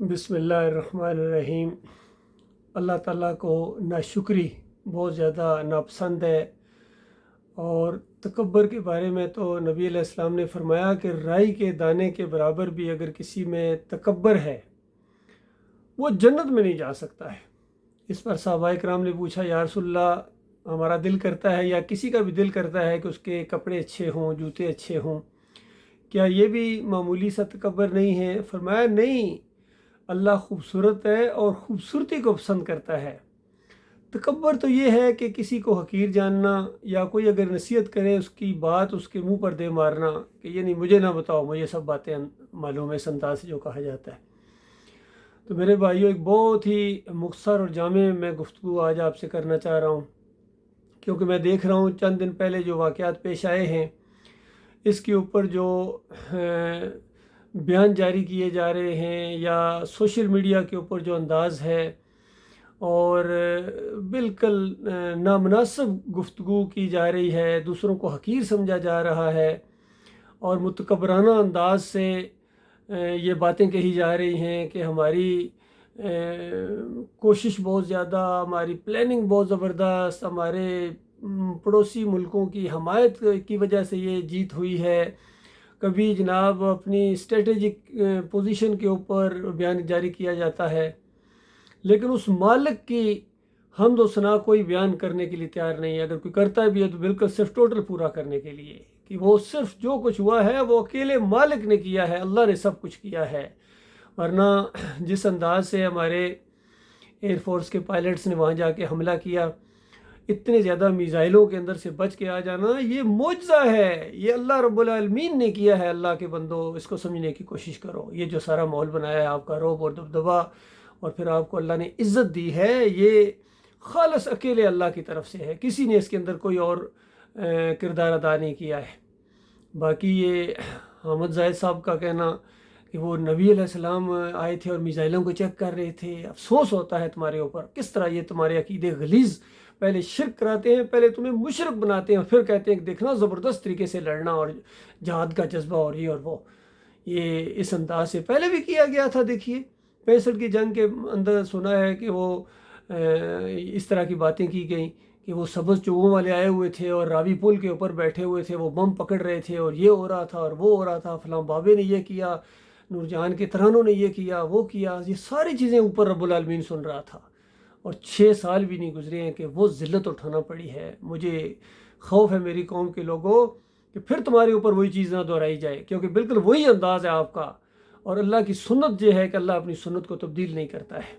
بسم اللہ الرحمن الرحیم۔ اللہ تعالیٰ کو ناشکری بہت زیادہ ناپسند ہے، اور تکبر کے بارے میں تو نبی علیہ السلام نے فرمایا کہ رائی کے دانے کے برابر بھی اگر کسی میں تکبر ہے وہ جنت میں نہیں جا سکتا ہے۔ اس پر صحابہ کرام نے پوچھا، یا رسول اللہ، ہمارا دل کرتا ہے یا کسی کا بھی دل کرتا ہے کہ اس کے کپڑے اچھے ہوں، جوتے اچھے ہوں، کیا یہ بھی معمولی سا تکبر نہیں ہے؟ فرمایا نہیں، اللہ خوبصورت ہے اور خوبصورتی کو پسند کرتا ہے۔ تکبر تو یہ ہے کہ کسی کو حقیر جاننا، یا کوئی اگر نصیحت کرے اس کی بات اس کے منہ پر دے مارنا کہ یہ نہیں، مجھے نہ بتاؤ، مجھے سب باتیں معلوم ہے، اس انداز سے جو کہا جاتا ہے۔ تو میرے بھائیوں، ایک بہت ہی مختصر اور جامع میں گفتگو آج آپ سے کرنا چاہ رہا ہوں، کیونکہ میں دیکھ رہا ہوں چند دن پہلے جو واقعات پیش آئے ہیں اس کے اوپر جو بیان جاری کیے جا رہے ہیں، یا سوشل میڈیا کے اوپر جو انداز ہے، اور بالکل نامناسب گفتگو کی جا رہی ہے، دوسروں کو حقیر سمجھا جا رہا ہے، اور متکبرانہ انداز سے یہ باتیں کہی جا رہی ہیں کہ ہماری کوشش بہت زیادہ، ہماری پلاننگ بہت زبردست، ہمارے پڑوسی ملکوں کی حمایت کی وجہ سے یہ جیت ہوئی ہے۔ کبھی جناب اپنی اسٹریٹجک پوزیشن کے اوپر بیان جاری کیا جاتا ہے، لیکن اس مالک کی حمد و ثنا کوئی بیان کرنے کے لیے تیار نہیں ہے۔ اگر کوئی کرتا بھی ہے تو بالکل صرف ٹوٹل پورا کرنے کے لیے، کہ وہ صرف جو کچھ ہوا ہے وہ اکیلے مالک نے کیا ہے، اللہ نے سب کچھ کیا ہے۔ ورنہ جس انداز سے ہمارے ایئر فورس کے پائلٹس نے وہاں جا کے حملہ کیا، اتنے زیادہ میزائلوں کے اندر سے بچ کے آ جانا، یہ معجزہ ہے، یہ اللہ رب العالمین نے کیا ہے۔ اللہ کے بندو، اس کو سمجھنے کی کوشش کرو۔ یہ جو سارا ماحول بنایا ہے آپ کا رعب اور دبدبا، اور پھر آپ کو اللہ نے عزت دی ہے، یہ خالص اکیلے اللہ کی طرف سے ہے، کسی نے اس کے اندر کوئی اور کردار ادا نہیں کیا ہے۔ باقی یہ حامد زاہد صاحب کا کہنا کہ وہ نبی علیہ السلام آئے تھے اور میزائلوں کو چیک کر رہے تھے، افسوس ہوتا ہے تمہارے اوپر، کس طرح یہ تمہارے عقیدے غلیظ، پہلے شرک کراتے ہیں، پہلے تمہیں مشرک بناتے ہیں، اور پھر کہتے ہیں کہ دیکھنا زبردست طریقے سے لڑنا اور جہاد کا جذبہ اور یہ اور وہ۔ یہ اس انداز سے پہلے بھی کیا گیا تھا۔ دیکھیے 65 کی جنگ کے اندر سنا ہے کہ وہ اس طرح کی باتیں کی گئیں کہ وہ سبز چوبوں والے آئے ہوئے تھے اور راوی پل کے اوپر بیٹھے ہوئے تھے، وہ بم پکڑ رہے تھے، اور یہ ہو رہا تھا اور وہ ہو رہا تھا، فلاں بابے نے یہ کیا، نور جہان کے ترانوں نے یہ کیا، وہ کیا، یہ ساری چیزیں اوپر رب العالمین سن رہا تھا، اور 6 سال بھی نہیں گزرے ہیں کہ وہ ذلت اٹھانا پڑی ہے۔ مجھے خوف ہے میری قوم کے لوگوں کہ پھر تمہارے اوپر وہی چیز نہ دہرائی جائے، کیونکہ بالکل وہی انداز ہے آپ کا، اور اللہ کی سنت یہ ہے کہ اللہ اپنی سنت کو تبدیل نہیں کرتا ہے۔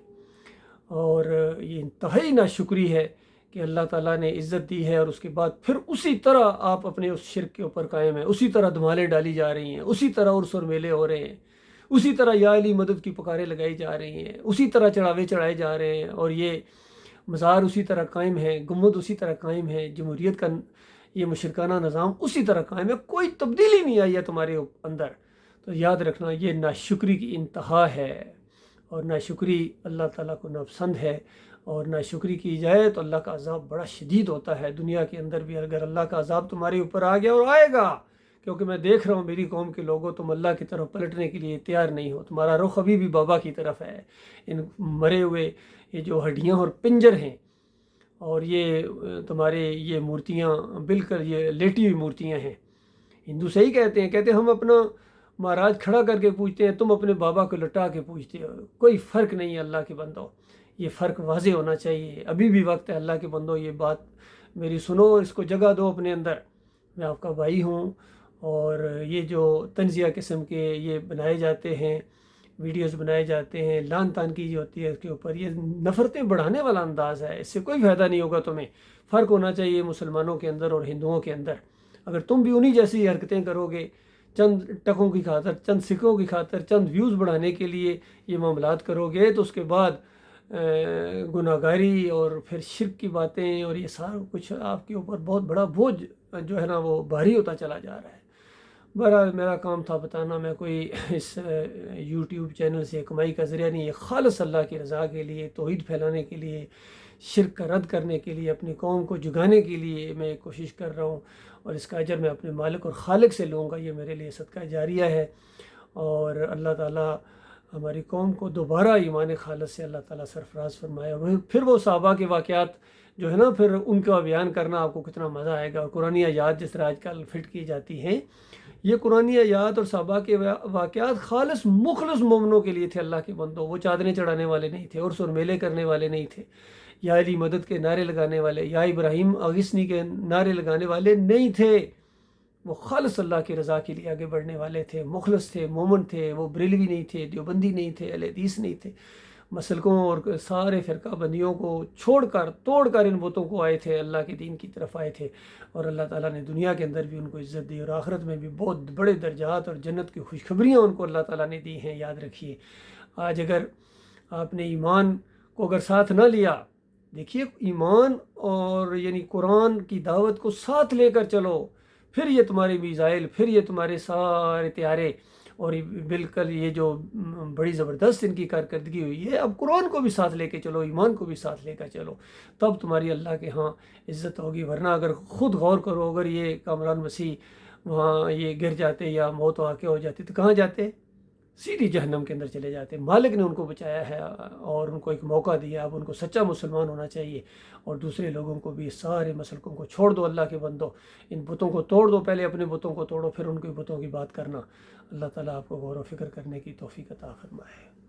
اور یہ انتہائی ناشکری ہے کہ اللہ تعالیٰ نے عزت دی ہے، اور اس کے بعد پھر اسی طرح آپ اپنے اس شرک کے اوپر قائم ہیں، اسی طرح دھمالیں ڈالی جا رہی ہیں، اسی طرح عرس اور میلے ہو رہے ہیں، اسی طرح یا علی مدد کی پکاریں لگائی جا رہی ہیں، اسی طرح چڑھاوے چڑھائے جا رہے ہیں، اور یہ مزار اسی طرح قائم ہے، گنبد اسی طرح قائم ہے، جمہوریت کا یہ مشرکانہ نظام اسی طرح قائم ہے، کوئی تبدیلی نہیں آئی ہے تمہارے اندر۔ تو یاد رکھنا، یہ ناشکری کی انتہا ہے، اور ناشکری اللہ تعالیٰ کو ناپسند ہے، اور ناشکری کی جائے تو اللہ کا عذاب بڑا شدید ہوتا ہے۔ دنیا کے اندر بھی اگر اللہ کا عذاب تمہارے اوپر آ گیا، اور آئے گا، کیونکہ میں دیکھ رہا ہوں میری قوم کے لوگوں، تم اللہ کی طرف پلٹنے کے لیے تیار نہیں ہو، تمہارا رخ ابھی بھی بابا کی طرف ہے۔ ان مرے ہوئے یہ جو ہڈیاں اور پنجر ہیں، اور یہ تمہارے یہ مورتیاں بالکل یہ لیٹی ہوئی مورتیاں ہیں۔ ہندو صحیح کہتے ہیں ہم اپنا مہاراج کھڑا کر کے پوجتے ہیں، تم اپنے بابا کو لٹا کے پوجتے ہو، کوئی فرق نہیں ہے اللہ کے بندوں، یہ فرق واضح ہونا چاہیے۔ ابھی بھی وقت ہے، اللہ کے بندوں، یہ بات میری سنو، اس کو جگہ دو اپنے اندر۔ میں آپ کا بھائی ہوں، اور یہ جو تنزیہ قسم کے یہ بنائے جاتے ہیں، ویڈیوز بنائے جاتے ہیں، لان تان کی ہوتی ہے اس کے اوپر، یہ نفرتیں بڑھانے والا انداز ہے، اس سے کوئی فائدہ نہیں ہوگا تمہیں۔ فرق ہونا چاہیے مسلمانوں کے اندر اور ہندوؤں کے اندر۔ اگر تم بھی انہی جیسی حرکتیں کرو گے، چند ٹکوں کی خاطر، چند سکوں کی خاطر، چند ویوز بڑھانے کے لیے یہ معاملات کرو گے، تو اس کے بعد گناہ گاری اور پھر شرک کی باتیں اور یہ سارا کچھ آپ کے اوپر بہت بڑا بوجھ جو ہے نا وہ بھاری ہوتا چلا جا رہا ہے۔ بہرحال میرا کام تھا بتانا، میں کوئی اس یوٹیوب چینل سے کمائی کا ذریعہ نہیں ہے، خالص اللہ کی رضا کے لیے، توحید پھیلانے کے لیے، شرک کا رد کرنے کے لیے، اپنی قوم کو جگانے کے لیے میں کوشش کر رہا ہوں، اور اس کا اجر میں اپنے مالک اور خالق سے لوں گا، یہ میرے لیے صدقہ جاریہ ہے۔ اور اللہ تعالیٰ ہماری قوم کو دوبارہ ایمان خالص سے اللہ تعالیٰ سرفراز فرمائے۔ اور پھر وہ صحابہ کے واقعات جو ہے نا، پھر ان کا بیان کرنا آپ کو کتنا مزہ آئے گا۔ اور قرآن آیات جس طرح آج کل فٹ کی جاتی ہیں، یہ قرآن آیات اور صحابہ کے واقعات خالص مخلص مومنوں کے لیے تھے، اللہ کے بندوں۔ وہ چادریں چڑھانے والے نہیں تھے، عرس اور میلے کرنے والے نہیں تھے، یا علی مدد کے نعرے لگانے والے، یا ابراہیم اغثنی کے نعرے لگانے والے نہیں تھے۔ وہ خالص اللہ کی رضا کے لیے آگے بڑھنے والے تھے، مخلص تھے، مومن تھے۔ وہ بریلوی نہیں تھے، دیوبندی نہیں تھے، اہل حدیث نہیں تھے، مسلکوں اور سارے فرقہ بندیوں کو چھوڑ کر توڑ کر ان بتوں کو آئے تھے، اللہ کے دین کی طرف آئے تھے۔ اور اللہ تعالیٰ نے دنیا کے اندر بھی ان کو عزت دی، اور آخرت میں بھی بہت بڑے درجات اور جنت کی خوشخبریاں ان کو اللہ تعالیٰ نے دی ہیں۔ یاد رکھیے، آج اگر آپ نے ایمان کو اگر ساتھ نہ لیا، دیکھیے ایمان اور یعنی قرآن کی دعوت کو ساتھ لے کر چلو، پھر یہ تمہارے میزائل، پھر یہ تمہارے سارے طیارے، اور بالکل یہ جو بڑی زبردست ان کی کارکردگی ہوئی ہے، اب قرآن کو بھی ساتھ لے کے چلو، ایمان کو بھی ساتھ لے کر چلو، تب تمہاری اللہ کے ہاں عزت ہوگی۔ ورنہ اگر خود غور کرو، اگر یہ کامران مسیح وہاں یہ گر جاتے یا موت واقع ہو جاتی تو کہاں جاتے؟ سیدھی جہنم کے اندر چلے جاتے۔ مالک نے ان کو بچایا ہے اور ان کو ایک موقع دیا، اب ان کو سچا مسلمان ہونا چاہیے، اور دوسرے لوگوں کو بھی سارے مسلکوں کو چھوڑ دو۔ اللہ کے بندو، ان بتوں کو توڑ دو، پہلے اپنے بتوں کو توڑو، پھر ان کے بتوں کی بات کرنا۔ اللہ تعالیٰ آپ کو غور و فکر کرنے کی توفیق عطا فرمائے۔